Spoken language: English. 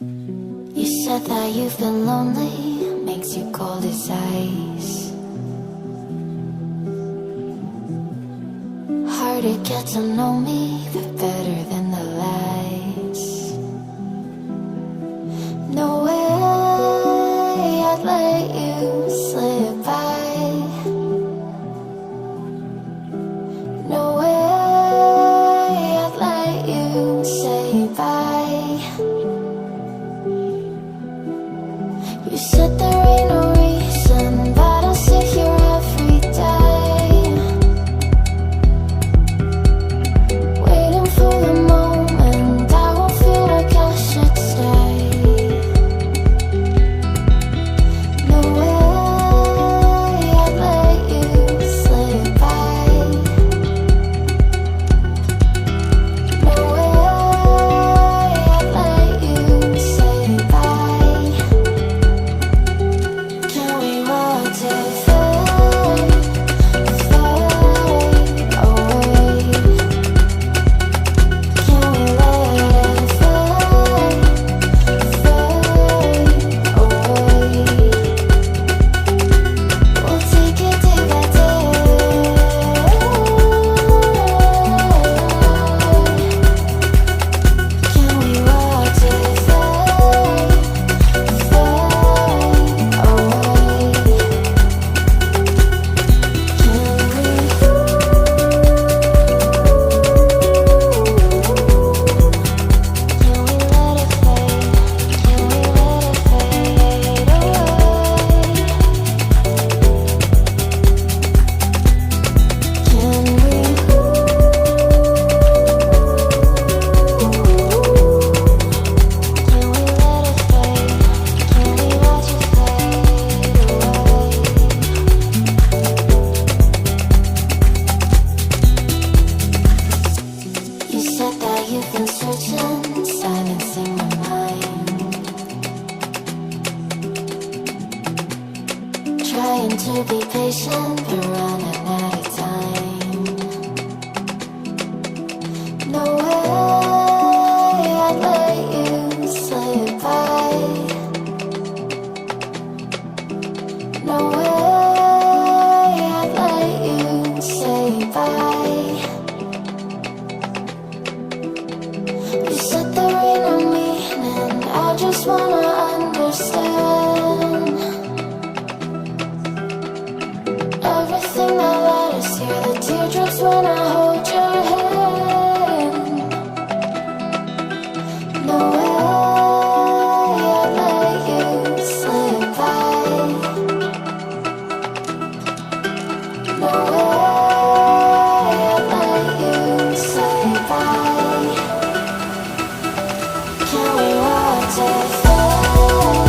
You said that you've been lonely, makes you cold as ice. Hard to get to know me, but better than the lies. No way I'd let you slip by. No way I'd let you say bye. You said there ain't no reason, but I'll sit here every day, waiting for the moment I won't feel like I should stay. No way I'd let you slip by. No way I'd let you say bye. Can we watch it fade, fade away? Can we let it fade, fade away? We'll take it day by day. Can we watch it fade, fade away? You said that you've been searching, silencing my mind, trying to be patient, but running out of time. No way I'd let you slip by. No way I'd let you say bye. You said there ain't no meaning, I just wanna understand.